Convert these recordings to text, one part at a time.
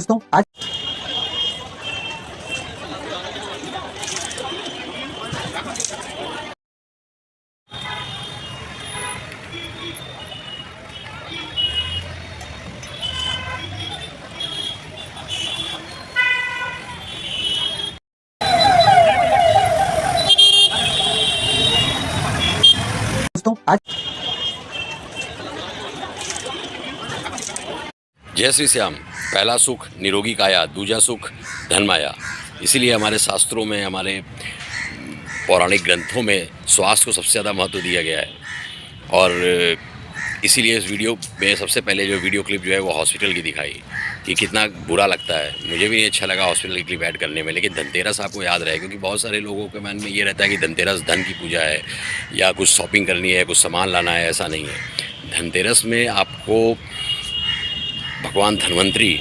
दोस्तों आज दोस्तों आज जय श्री श्याम। पहला सुख निरोगी काया, दूजा सुख धन माया। इसीलिए हमारे शास्त्रों में, हमारे पौराणिक ग्रंथों में स्वास्थ्य को सबसे ज़्यादा महत्व दिया गया है। और इसीलिए इस वीडियो में सबसे पहले जो वीडियो क्लिप जो है वो हॉस्पिटल की दिखाई कि कितना बुरा लगता है। मुझे भी नहीं अच्छा लगा हॉस्पिटल की क्लिप ऐड करने में, लेकिन धनतेरस आपको याद रहे, क्योंकि बहुत सारे लोगों के मन में ये रहता है कि धनतेरस धन की पूजा है या कुछ शॉपिंग करनी है, कुछ सामान लाना है। ऐसा नहीं है। धनतेरस में आपको भगवान धन्वंतरी,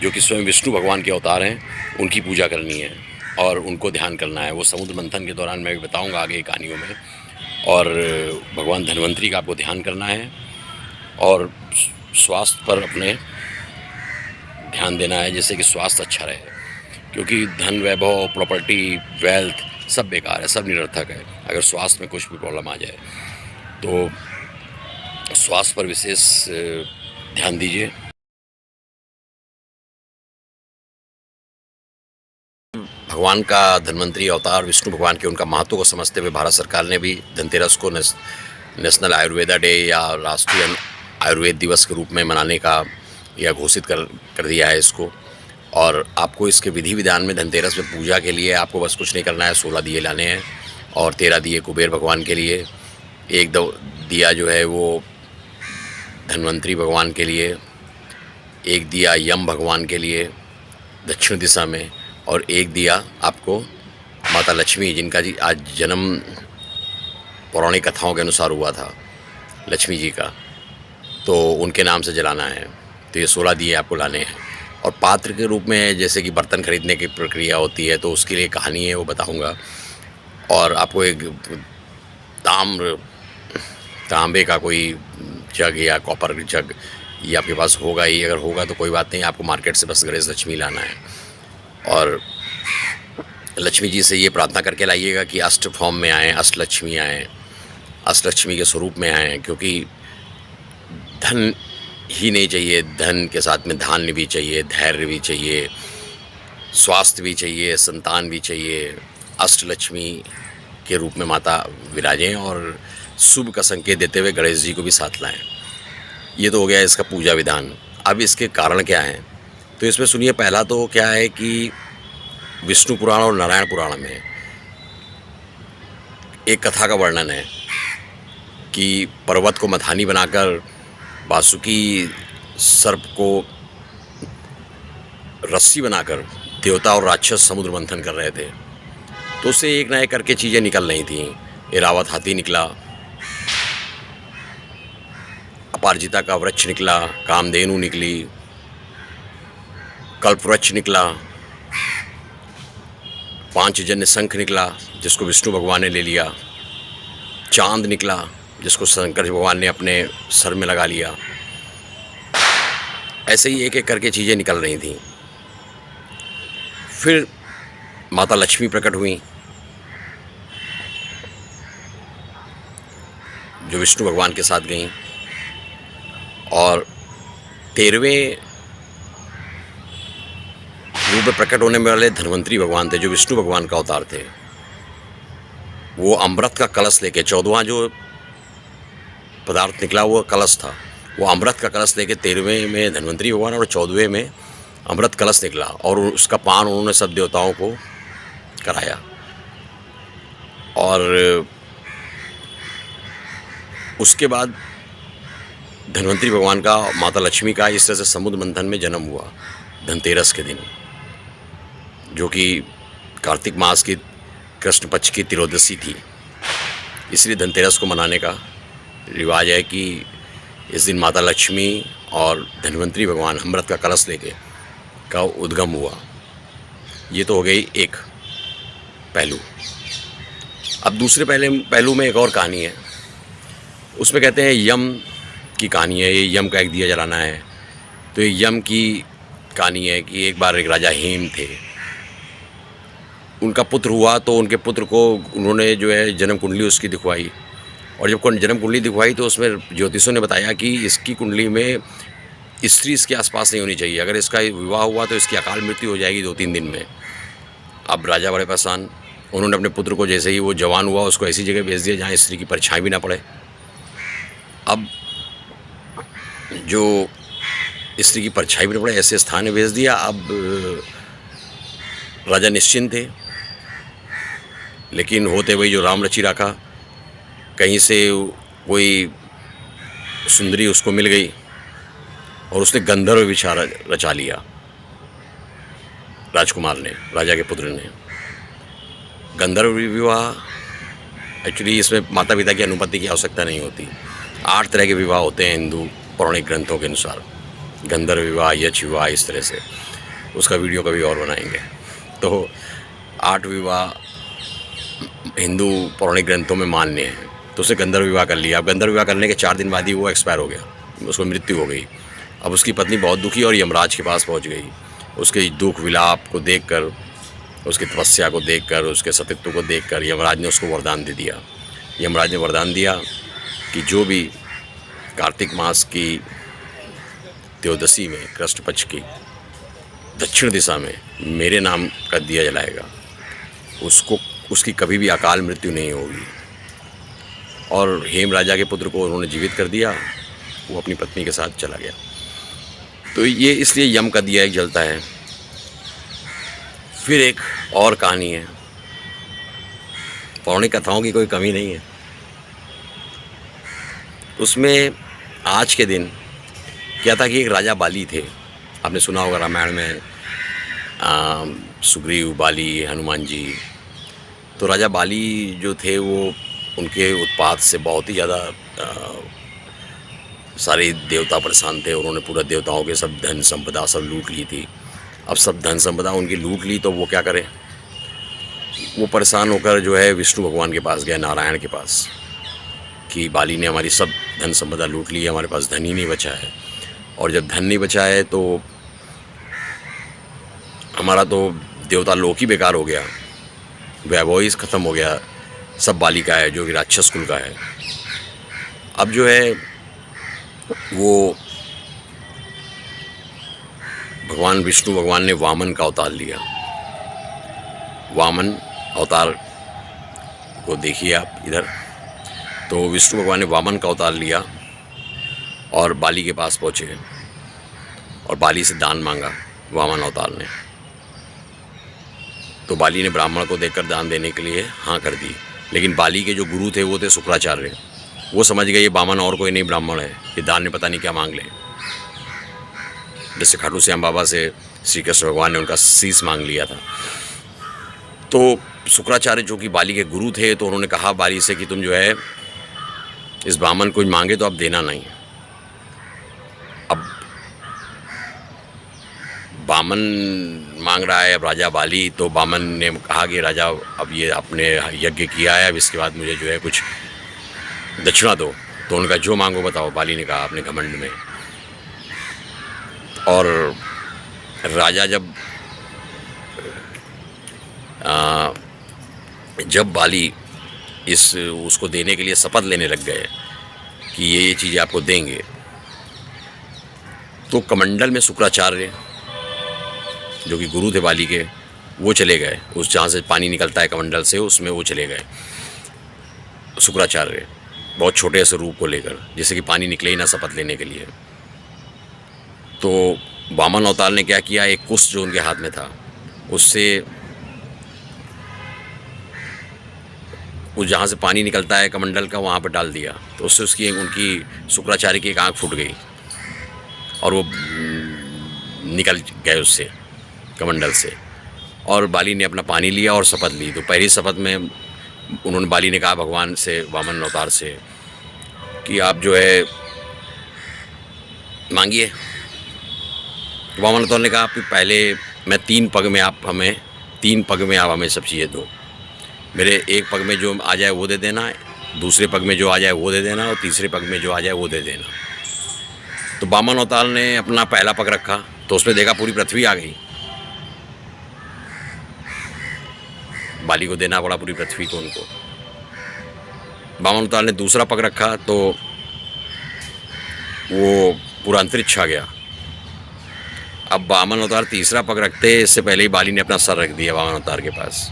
जो कि स्वयं विष्णु भगवान के अवतार हैं, उनकी पूजा करनी है और उनको ध्यान करना है। वो समुद्र मंथन के दौरान मैं बताऊंगा आगे कहानियों में। और भगवान धन्वंतरी का आपको ध्यान करना है और स्वास्थ्य पर अपने ध्यान देना है, जिससे कि स्वास्थ्य अच्छा रहे। क्योंकि धन, वैभव, प्रॉपर्टी, वेल्थ सब बेकार है, सब निरर्थक है अगर स्वास्थ्य में कुछ भी प्रॉब्लम आ जाए। तो स्वास्थ्य पर विशेष ध्यान दीजिए। भगवान का धन्वंतरी अवतार विष्णु भगवान के, उनका महत्व को समझते हुए भारत सरकार ने भी धनतेरस को नेशनल आयुर्वेदा डे या राष्ट्रीय आयुर्वेद दिवस के रूप में मनाने का या घोषित कर दिया है इसको। और आपको इसके विधि विधान में धनतेरस में पूजा के लिए आपको बस कुछ नहीं करना है। 16 दिए लाने हैं और 13 दिए कुबेर भगवान के लिए, एक दिया जो है वो धन्वंतरी भगवान के लिए, एक दिया यम भगवान के लिए दक्षिण दिशा में, और एक दिया आपको माता लक्ष्मी, जिनका जी आज जन्म पौराणिक कथाओं के अनुसार हुआ था, लक्ष्मी जी का, तो उनके नाम से जलाना है। तो ये 16 दिए आपको लाने हैं। और पात्र के रूप में जैसे कि बर्तन खरीदने की प्रक्रिया होती है, तो उसके लिए कहानी है, वो बताऊंगा। और आपको एक तांबे का कोई जग या कॉपर जग ये आपके पास होगा ही। अगर होगा तो कोई बात नहीं, आपको मार्केट से बस गणेश लक्ष्मी लाना है। और लक्ष्मी जी से ये प्रार्थना करके लाइएगा कि अष्ट फॉर्म में आएँ, अष्टलक्ष्मी आएँ, अष्टलक्ष्मी के स्वरूप में आएँ। क्योंकि धन ही नहीं चाहिए, धन के साथ में धान्य भी चाहिए, धैर्य भी चाहिए, स्वास्थ्य भी चाहिए, संतान भी चाहिए। अष्टलक्ष्मी के रूप में माता विराजें और शुभ का संकेत देते हुए गणेश जी को भी साथ लाएं। ये तो हो गया इसका पूजा विधान। अब इसके कारण क्या हैं, तो इसमें सुनिए। पहला तो क्या है कि विष्णु पुराण और नारायण पुराण में एक कथा का वर्णन है कि पर्वत को मथानी बनाकर वासुकी सर्प को रस्सी बनाकर देवता और राक्षस समुद्र मंथन कर रहे थे। तो उससे एक ना एक करके चीज़ें निकल रही थीं। एरावत हाथी निकला, अपारजिता का वृक्ष निकला, कामधेनु निकली, कल्पवृक्ष निकला, पांचजन्य शंख निकला जिसको विष्णु भगवान ने ले लिया, चांद निकला जिसको शंकर भगवान ने अपने सर में लगा लिया। ऐसे ही एक एक करके चीज़ें निकल रही थीं। फिर माता लक्ष्मी प्रकट हुई, जो विष्णु भगवान के साथ गईं। और 13वें रूप में प्रकट होने वाले धन्वंतरी भगवान थे, जो विष्णु भगवान का अवतार थे। वो अमृत का कलश लेके, 14वां जो पदार्थ निकला वो कलश था, वो अमृत का कलश लेके 13वें में धन्वंतरी भगवान और 14वें में अमृत कलश निकला। और उसका पान उन्होंने सब देवताओं को कराया। और उसके बाद धन्वंतरी भगवान का, माता लक्ष्मी का इस तरह से समुद्र मंथन में जन्म हुआ धनतेरस के दिन, जो कि कार्तिक मास की कृष्ण पक्ष की त्रयोदशी थी। इसलिए धनतेरस को मनाने का रिवाज है कि इस दिन माता लक्ष्मी और धन्वंतरी भगवान अमृत का कलश लेके का उद्गम हुआ। ये तो हो गई एक पहलू। अब दूसरे पहलू में एक और कहानी है। उसमें कहते हैं यम की कहानी है। ये यम का एक दिया जलाना है। तो ये यम की कहानी है कि एक बार एक राजा हेम थे, उनका पुत्र हुआ तो उनके पुत्र को उन्होंने जो है जन्म कुंडली उसकी दिखवाई, और जब जन्म कुंडली दिखवाई तो उसमें ज्योतिषों ने बताया कि इसकी कुंडली में स्त्री इसके आसपास नहीं होनी चाहिए, अगर इसका विवाह हुआ तो इसकी अकाल मृत्यु हो जाएगी 2-3 दिन में। अब राजा बड़े परेशान, उन्होंने अपने पुत्र को जैसे ही वो जवान हुआ उसको ऐसी जगह भेज दिया जहाँ स्त्री की परछाई भी ना पड़े। अब जो स्त्री की परछाई भी ना पड़े ऐसे स्थान में भेज दिया। अब राजा निश्चिंत थे, लेकिन होते वही जो राम रचि रखा, कहीं से कोई सुंदरी उसको मिल गई और उसने गंधर्व विचार रचा लिया। राजकुमार ने, राजा के पुत्र ने गंधर्व विवाह, एक्चुअली इसमें माता पिता की अनुमति की आवश्यकता नहीं होती। 8 तरह के विवाह होते हैं हिंदू पौराणिक ग्रंथों के अनुसार, गंधर्व विवाह, यक्ष विवाह, इस तरह से। उसका वीडियो कभी और बनाएंगे। तो 8 विवाह हिंदू पौराणिक ग्रंथों में मान्य हैं। तो उसने गंधर्व विवाह कर लिया। अब गंधर्व विवाह करने के 4 दिन बाद ही वो एक्सपायर हो गया, उसको मृत्यु हो गई। अब उसकी पत्नी बहुत दुखी और यमराज के पास पहुंच गई। उसके दुख विलाप को देखकर, उसकी तपस्या को देखकर, उसके सतीत्व को देखकर यमराज ने उसको वरदान दे दिया। यमराज ने वरदान दिया कि जो भी कार्तिक मास की त्योदशी में, कृष्ण पक्ष की दक्षिण दिशा में मेरे नाम का दिया जलाएगा, उसको उसकी कभी भी अकाल मृत्यु नहीं होगी। और हेम राजा के पुत्र को उन्होंने जीवित कर दिया, वो अपनी पत्नी के साथ चला गया। तो ये इसलिए यम का दिया एक जलता है। फिर एक और कहानी है, पौराणिक कथाओं की कोई कमी नहीं है। उसमें आज के दिन क्या था कि एक राजा बाली थे, आपने सुना होगा रामायण में, सुग्रीव, बाली, हनुमान जी। तो राजा बाली जो थे वो उनके उत्पात से बहुत ही ज़्यादा सारे देवता परेशान थे। उन्होंने पूरा देवताओं के सब धन संपदा सब लूट ली थी। अब सब धन संपदा उनकी लूट ली तो वो क्या करें, वो परेशान होकर जो है विष्णु भगवान के पास गए, नारायण के पास, कि बाली ने हमारी सब धन संपदा लूट ली है, हमारे पास धन ही नहीं बचा है। और जब धन नहीं बचा है तो हमारा तो देवता लोक ही बेकार हो गया, वैभव ही ख़त्म हो गया, सब बाली का है जो कि राक्षस कुल का है। अब जो है वो भगवान विष्णु भगवान ने वामन का अवतार लिया। वामन अवतार को देखिए आप इधर। तो विष्णु भगवान ने वामन का अवतार लिया और बाली के पास पहुँचे और बाली से दान मांगा वामन अवतार ने। तो बाली ने ब्राह्मण को देखकर दान देने के लिए हाँ कर दी, लेकिन बाली के जो गुरु थे वो थे शुक्राचार्य। वो समझ गए ये वामन और कोई नहीं ब्राह्मण है, ये दान ने पता नहीं क्या मांग ले। जैसे खाटू श्याम बाबा से श्री कृष्ण भगवान ने उनका शीश मांग लिया था। तो शुक्राचार्य जो कि बाली के गुरु थे, तो उन्होंने कहा बाली से कि तुम जो है इस ब्राह्मण को मांगे तो अब देना नहीं। अब बामन मांग रहा है, अब राजा बाली, तो बामन ने कहा कि राजा अब ये आपने यज्ञ किया है, अब इसके बाद मुझे जो है कुछ दक्षिणा दो। तो उनका जो मांगो बताओ, बाली ने कहा अपने घमंड में। और राजा जब बाली उसको देने के लिए शपथ लेने लग गए कि ये चीज़ें आपको देंगे, तो कमंडल में शुक्राचार्य जो कि गुरु थे बाली के, वो चले गए। उस जहाँ से पानी निकलता है कमंडल से, उसमें वो चले गए शुक्राचार्य, बहुत छोटे से रूप को लेकर, जैसे कि पानी निकले ही ना शपथ लेने के लिए। तो वामन अवतार ने क्या किया, एक कुश जो उनके हाथ में था उससे वो जहाँ से पानी निकलता है कमंडल का, वहाँ पर डाल दिया। तो उससे उनकी शुक्राचार्य की एक आँख फूट गई और वो निकल गए उससे कमंडल से। और बाली ने अपना पानी लिया और शपथ ली। तो पहली शपथ में उन्होंने, बाली ने कहा भगवान से, वामन अवतार से, कि आप जो है मांगिए। वामन अवतार ने कहा कि पहले मैं 3 पग में आप हमें सब चीज़ें दो। मेरे एक पग में जो आ जाए वो दे देना, दूसरे पग में जो आ जाए वो दे देना, और तीसरे पग में जो आ जाए वो दे देना। तो वामन अवतार ने अपना पहला पग रखा तो उसने देखा पूरी पृथ्वी आ गई, बाली को देना पड़ा पूरी पृथ्वी को उनको। वामन अवतार ने दूसरा पग रखा तो वो पूरा अंतरिक्ष आ गया। अब वामन अवतार तीसरा पग रखते इससे पहले ही बाली ने अपना सर रख दिया वामन अवतार के पास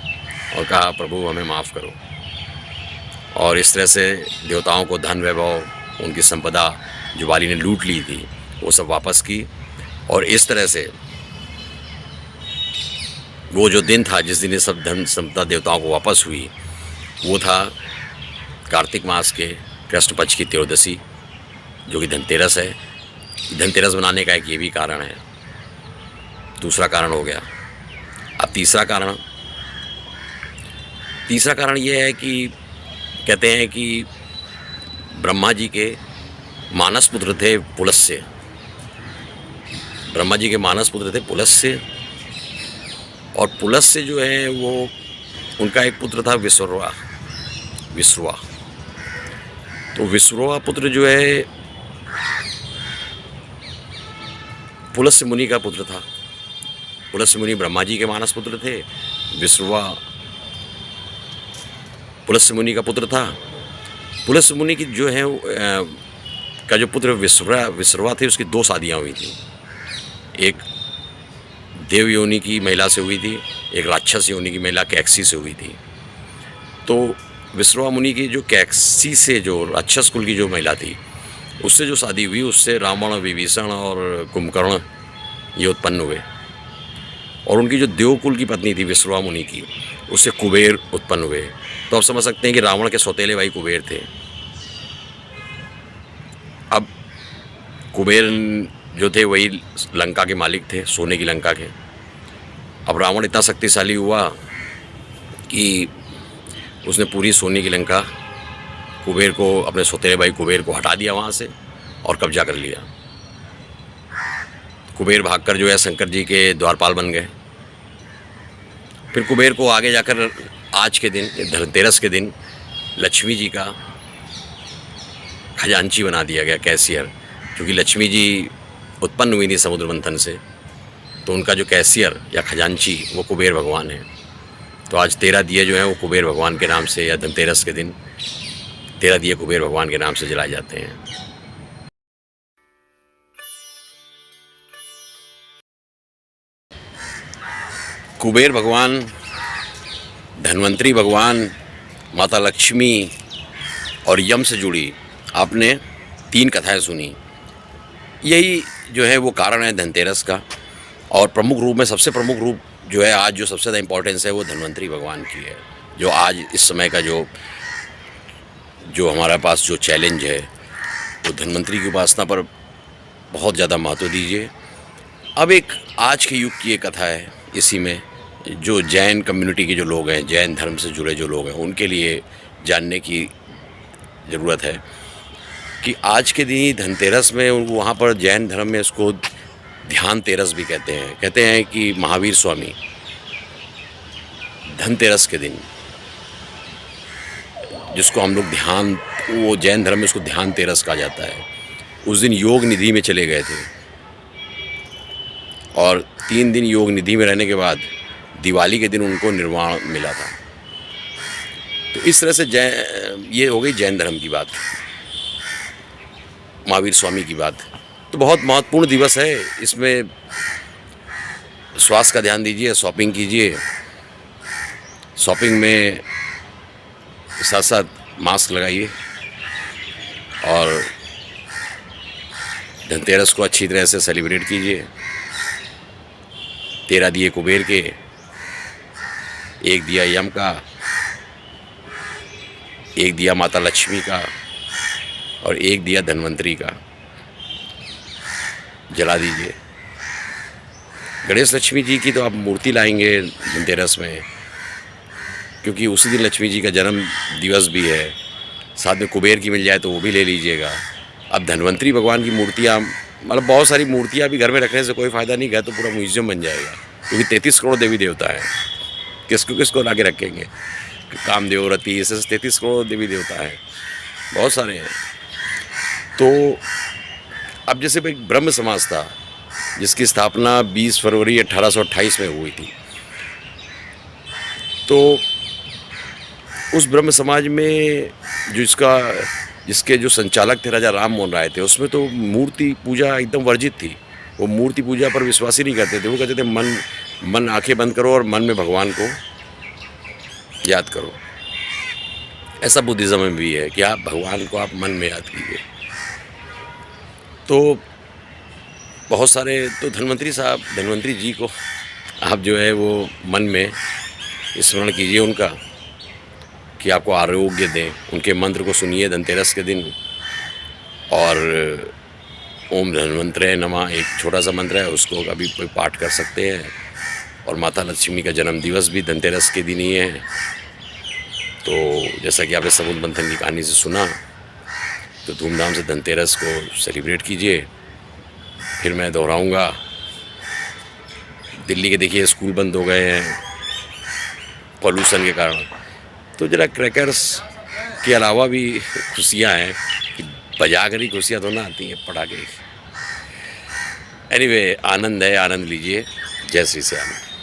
और कहा प्रभु हमें माफ़ करो। और इस तरह से देवताओं को धन वैभव उनकी संपदा जो बाली ने लूट ली थी वो सब वापस की। और इस तरह से वो जो दिन था जिस दिन ये सब धन संपदा देवताओं को वापस हुई वो था कार्तिक मास के कृष्ण पक्ष की त्रयोदशी जो कि धनतेरस है। धनतेरस बनाने का एक ये भी कारण है, दूसरा कारण हो गया। अब तीसरा कारण ये है कि कहते हैं कि ब्रह्मा जी के मानस पुत्र थे पुलस्त्य। ब्रह्मा जी के मानस पुत्र थे पुलस्त्य, और पुलस्त्य जो है वो उनका एक पुत्र था विश्रवा। तो विश्रवा पुत्र जो है पुलस्त्य मुनि का पुत्र था। पुलस्त्य मुनि ब्रह्मा जी के मानस पुत्र थे, विश्रवा पुलस्त्य मुनि का पुत्र था। पुलस्त्य मुनि की जो है का जो पुत्र विश्रवा थे उसकी दो शादियाँ हुई थी। एक देव योनि की महिला से हुई थी, एक राक्षस योनि की महिला कैक्सी से हुई थी। तो विश्रवा मुनि की जो कैक्सी से जो राक्षस कुल की जो महिला थी उससे जो शादी हुई उससे रावण विभीषण और कुंभकर्ण ये उत्पन्न हुए। और उनकी जो देवकुल की पत्नी थी विश्रवा मुनि की उससे कुबेर उत्पन्न हुए। तो आप समझ सकते हैं कि रावण के सौतेले भाई कुबेर थे। अब कुबेर जो थे वही लंका के मालिक थे, सोने की लंका के। अब रावण इतना शक्तिशाली हुआ कि उसने पूरी सोने की लंका कुबेर को, अपने सौतेले भाई कुबेर को हटा दिया वहाँ से और कब्जा कर लिया। कुबेर भागकर जो है शंकर जी के द्वारपाल बन गए। फिर कुबेर को आगे जाकर आज के दिन धनतेरस के दिन लक्ष्मी जी का खजांची बना दिया गया, कैशियर। क्योंकि लक्ष्मी जी उत्पन्न हुई थी समुद्र मंथन से, तो उनका जो कैशियर या खजांची वो कुबेर भगवान है। तो आज 13 दिए जो हैं वो कुबेर भगवान के नाम से, या धनतेरस के दिन 13 दिए कुबेर भगवान के नाम से जलाए जाते हैं। कुबेर भगवान, धन्वंतरी भगवान, माता लक्ष्मी और यम से जुड़ी आपने 3 कथाएं सुनी। यही जो है वो कारण है धनतेरस का। और प्रमुख रूप में, सबसे प्रमुख रूप जो है आज जो सबसे ज़्यादा इम्पोर्टेंस है वो धन्वंतरी भगवान की है। जो आज इस समय का जो हमारे पास जो चैलेंज है वो धन्वंतरी की उपासना पर बहुत ज़्यादा महत्व दीजिए। अब एक आज के युग की एक कथा है, इसी में जो जैन कम्युनिटी के जो लोग हैं, जैन धर्म से जुड़े जो लोग हैं, उनके लिए जानने की ज़रूरत है कि आज के दिन ही धनतेरस में वहाँ पर जैन धर्म में इसको ध्यान तेरस भी कहते हैं कि महावीर स्वामी धनतेरस के दिन, जिसको हम लोग ध्यान, वो जैन धर्म में उसको ध्यान तेरस कहा जाता है, उस दिन योग निधि में चले गए थे। और 3 दिन योग निधि में रहने के बाद दिवाली के दिन उनको निर्वाण मिला था। तो इस तरह से ये हो गई जैन धर्म की बात, महावीर स्वामी की बात। तो बहुत महत्वपूर्ण दिवस है, इसमें स्वास्थ्य का ध्यान दीजिए, शॉपिंग कीजिए, शॉपिंग में साथ साथ मास्क लगाइए और धनतेरस को अच्छी तरह से सेलिब्रेट कीजिए। 13 दिए कुबेर के, 1 दिया यम का, 1 दिया माता लक्ष्मी का और 1 दिया धन्वंतरी का जला दीजिए। गणेश लक्ष्मी जी की तो आप मूर्ति लाएंगे धनतेरस में, क्योंकि उसी दिन लक्ष्मी जी का जन्म दिवस भी है। साथ में कुबेर की मिल जाए तो वो भी ले लीजिएगा। अब धन्वंतरी भगवान की मूर्तियाँ, मतलब बहुत सारी मूर्तियाँ भी घर में रखने से कोई फ़ायदा नहीं, घर तो पूरा म्यूजियम बन जाएगा। क्योंकि 33 करोड़ देवी देवता है, किसको ला के रखेंगे? कामदेव, रति, ऐसे 33 करोड़ देवी देवता है, बहुत सारे हैं। तो अब जैसे भाई ब्रह्म समाज था, जिसकी स्थापना 20 फरवरी 1828 में हुई थी। तो उस ब्रह्म समाज में जिसके जो संचालक थे राजा राम मोहन राय थे, उसमें तो मूर्ति पूजा एकदम वर्जित थी। वो मूर्ति पूजा पर विश्वास ही नहीं करते थे। वो कहते थे मन आंखें बंद करो और मन में भगवान को याद करो। ऐसा बुद्धिज़्म में भी है कि आप भगवान को आप मन में याद कीजिए। तो बहुत सारे तो धन्वंतरी जी को आप जो है वो मन में स्मरण कीजिए उनका, कि आपको आरोग्य दें। उनके मंत्र को सुनिए धनतेरस के दिन। और ओम धन्वंतरे नमः एक छोटा सा मंत्र है, उसको कभी कोई पाठ कर सकते हैं। और माता लक्ष्मी का जन्म दिवस भी धनतेरस के दिन ही है। तो जैसा कि आपने समुद्र मंथन की कहानी से सुना, तो धूमधाम से धनतेरस को सेलिब्रेट कीजिए। फिर मैं दोहराऊंगा, दिल्ली के देखिए स्कूल बंद हो गए हैं पॉल्यूशन के कारण, तो ज़रा क्रैकर्स के अलावा भी खुशियाँ हैं कि बजा कर ही खुशियाँ तो ना आती हैं पटाखे। एनीवे, आनंद है, आनंद लीजिए। जय श्री श्याम।